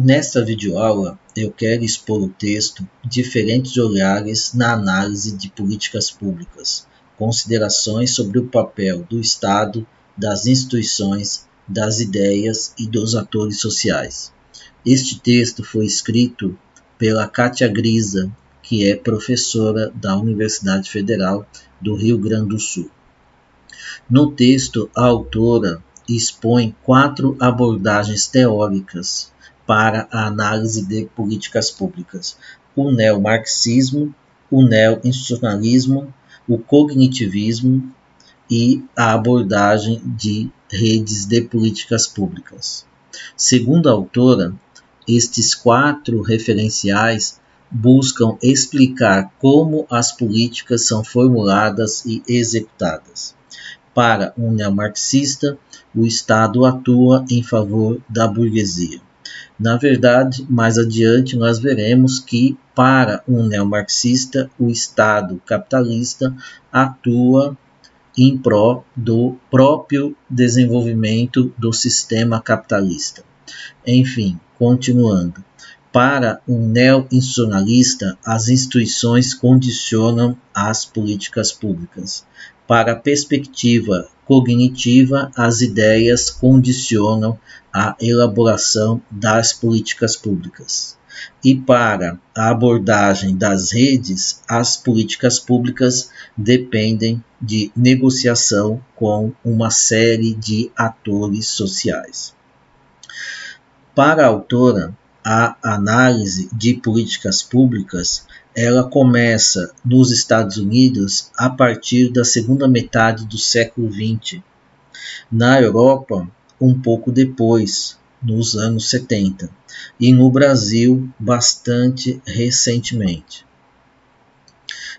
Nesta videoaula, eu quero expor o texto Diferentes Olhares na Análise de Políticas Públicas, considerações sobre o papel do Estado, das instituições, das ideias e dos atores sociais. Este texto foi escrito pela Kátia Grisa, que é professora da Universidade Federal do Rio Grande do Sul. No texto, a autora expõe 4 abordagens teóricas para a análise de políticas públicas: o neomarxismo, o neoinstitucionalismo, o cognitivismo e a abordagem de redes de políticas públicas. Segundo a autora, estes 4 referenciais buscam explicar como as políticas são formuladas e executadas. Para um neomarxista, o Estado atua em favor da burguesia. Na verdade, mais adiante nós veremos que, para um neomarxista, o Estado capitalista atua em prol do próprio desenvolvimento do sistema capitalista. Enfim, continuando. Para um neo-institucionalista, as instituições condicionam as políticas públicas. Para a perspectiva cognitiva, as ideias condicionam a elaboração das políticas públicas. E para a abordagem das redes, as políticas públicas dependem de negociação com uma série de atores sociais. Para a autora, a análise de políticas públicas ela começa nos Estados Unidos a partir da segunda metade do século XX. Na Europa, um pouco depois, nos anos 70. E no Brasil, bastante recentemente.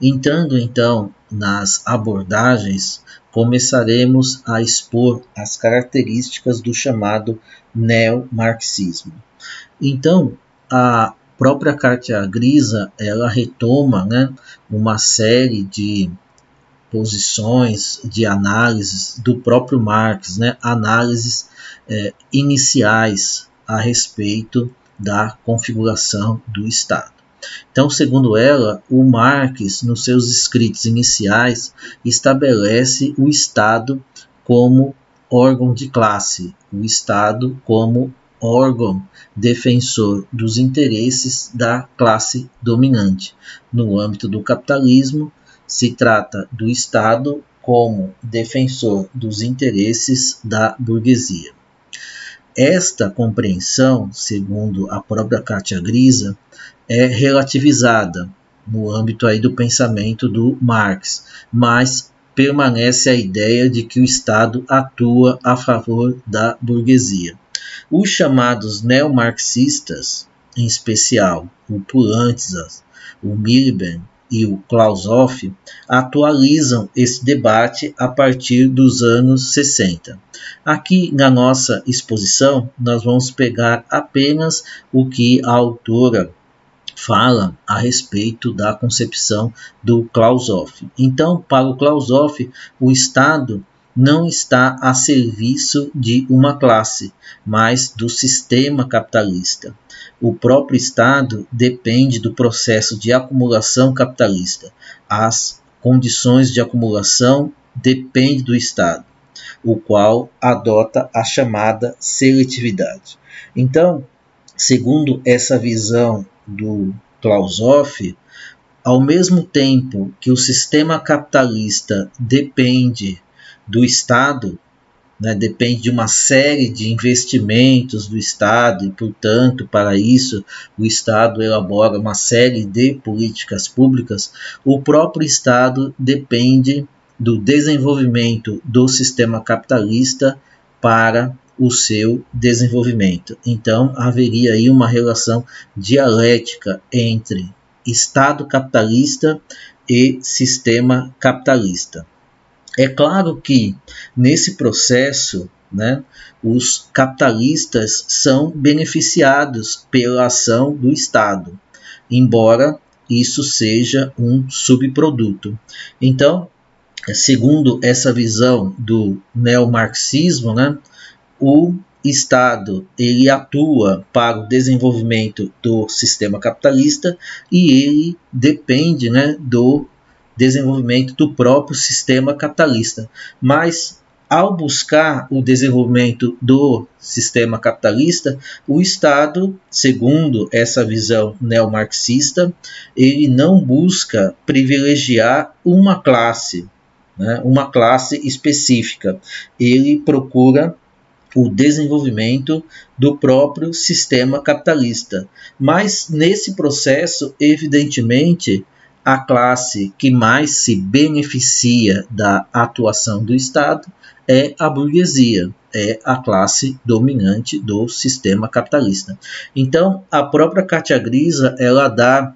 Entrando então nas abordagens, começaremos a expor as características do chamado neomarxismo. Então, a própria Kátia Grisa, ela retoma uma série de posições, de análises do próprio Marx, análises iniciais a respeito da configuração do Estado. Então, segundo ela, o Marx, nos seus escritos iniciais, estabelece o Estado como órgão de classe, o Estado como órgão defensor dos interesses da classe dominante. No âmbito do capitalismo, se trata do Estado como defensor dos interesses da burguesia. Esta compreensão, segundo a própria Kátia Grisa, é relativizada no âmbito aí do pensamento do Marx, mas permanece a ideia de que o Estado atua a favor da burguesia. Os chamados neomarxistas, em especial o Pulantzas, o Miliband e o Klaushoff, atualizam esse debate a partir dos anos 60. Aqui na nossa exposição, nós vamos pegar apenas o que a autora fala a respeito da concepção do Klaushoff. Então, para o Klaushoff, o Estado não está a serviço de uma classe, mas do sistema capitalista. O próprio Estado depende do processo de acumulação capitalista. As condições de acumulação dependem do Estado, o qual adota a chamada seletividade. Então, segundo essa visão do Klaushoff, ao mesmo tempo que o sistema capitalista depende do Estado, depende de uma série de investimentos do Estado e, portanto, para isso o Estado elabora uma série de políticas públicas, o próprio Estado depende do desenvolvimento do sistema capitalista para o seu desenvolvimento. Então, haveria aí uma relação dialética entre Estado capitalista e sistema capitalista. É claro que, nesse processo, os capitalistas são beneficiados pela ação do Estado, embora isso seja um subproduto. Então, segundo essa visão do neomarxismo, o Estado ele atua para o desenvolvimento do sistema capitalista e ele depende, né, do desenvolvimento do próprio sistema capitalista. Mas ao buscar o desenvolvimento do sistema capitalista, o Estado, segundo essa visão neomarxista, ele não busca privilegiar uma classe, né, uma classe específica. Ele procura o desenvolvimento do próprio sistema capitalista. Mas nesse processo, evidentemente, a classe que mais se beneficia da atuação do Estado é a burguesia, é a classe dominante do sistema capitalista. Então, a própria Cátia Grisa, ela dá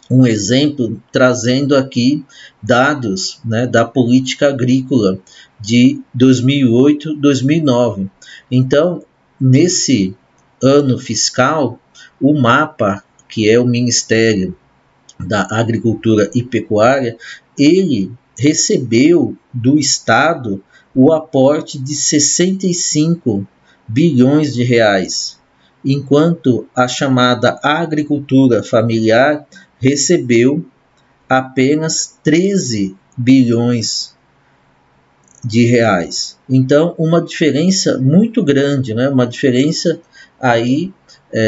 um exemplo trazendo aqui dados, né, da política agrícola de 2008-2009. Então, nesse ano fiscal, o MAPA, que é o Ministério da Agricultura e Pecuária, ele recebeu do Estado o aporte de 65 bilhões de reais, enquanto a chamada agricultura familiar recebeu apenas 13 bilhões de reais. Então, uma diferença muito grande, né? Uma diferença aí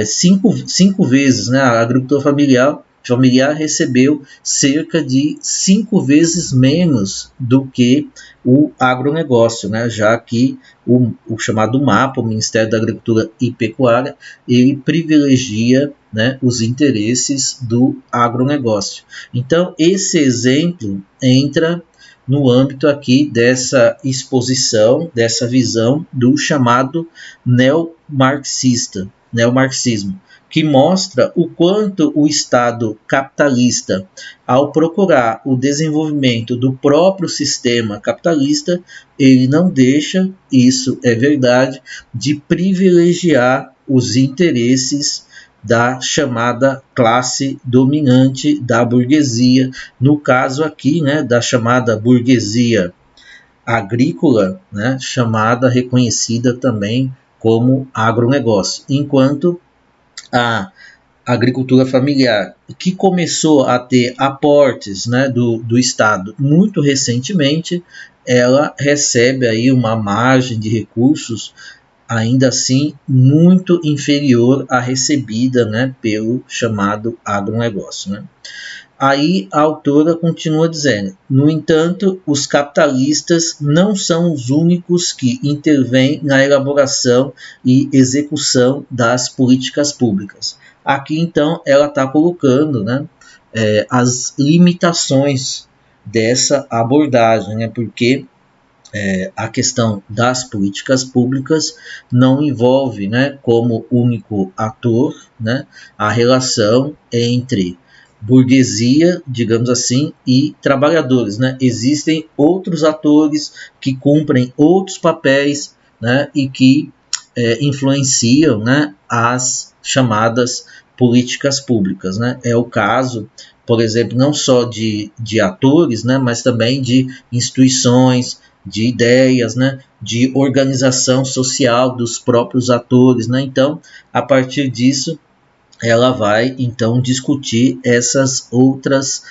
cinco vezes, né? A agricultura familiar recebeu cerca de 5 vezes menos do que o agronegócio, né? Já que o chamado MAPA, o Ministério da Agricultura e Pecuária, ele privilegia, né, os interesses do agronegócio. Então, esse exemplo entra no âmbito aqui dessa exposição, dessa visão do chamado neomarxismo, que mostra o quanto o Estado capitalista, ao procurar o desenvolvimento do próprio sistema capitalista, ele não deixa, isso é verdade, de privilegiar os interesses da chamada classe dominante da burguesia, no caso aqui, né, da chamada burguesia agrícola, né, chamada, reconhecida também como agronegócio, enquanto a agricultura familiar, que começou a ter aportes, né, do Estado muito recentemente, ela recebe aí uma margem de recursos ainda assim muito inferior à recebida, né, pelo chamado agronegócio, né. Aí a autora continua dizendo: no entanto, os capitalistas não são os únicos que intervêm na elaboração e execução das políticas públicas. Aqui então ela está colocando, né, as limitações dessa abordagem, né, porque a questão das políticas públicas não envolve, né, como único ator, né, a relação entre burguesia, digamos assim, e trabalhadores, né? Existem outros atores que cumprem outros papéis, né, e que influenciam, né, as chamadas políticas públicas, né? É o caso, por exemplo, não só de atores, né, mas também de instituições, de ideias, né, de organização social dos próprios atores, né? Então, a partir disso, ela vai então discutir essas outras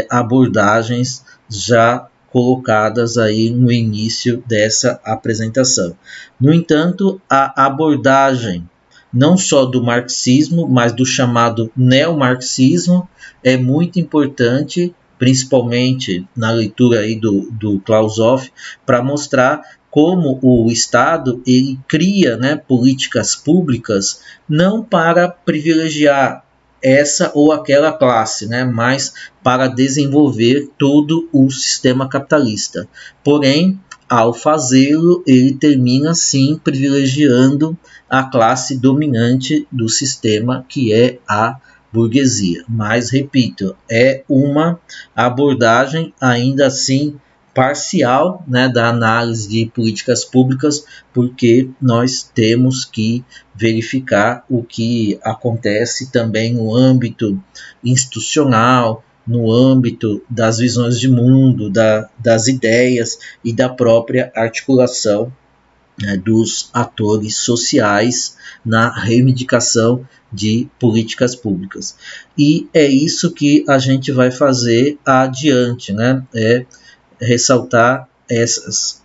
abordagens já colocadas aí no início dessa apresentação. No entanto, a abordagem não só do marxismo, mas do chamado neomarxismo é muito importante, principalmente na leitura aí do Clausewitz, para mostrar como o Estado ele cria, né, políticas públicas não para privilegiar essa ou aquela classe, né, mas para desenvolver todo o sistema capitalista. Porém, ao fazê-lo, ele termina sim privilegiando a classe dominante do sistema, que é a burguesia. Mas, repito, é uma abordagem ainda assim parcial, né, da análise de políticas públicas, porque nós temos que verificar o que acontece também no âmbito institucional, no âmbito das visões de mundo, das ideias e da própria articulação dos atores sociais na reivindicação de políticas públicas. E é isso que a gente vai fazer adiante, né? É ressaltar essas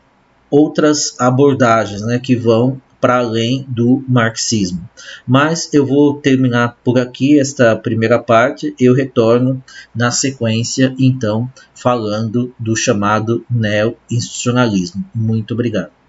outras abordagens, né, que vão para além do marxismo. Mas eu vou terminar por aqui esta primeira parte, eu retorno na sequência, então, falando do chamado neo-institucionalismo. Muito obrigado.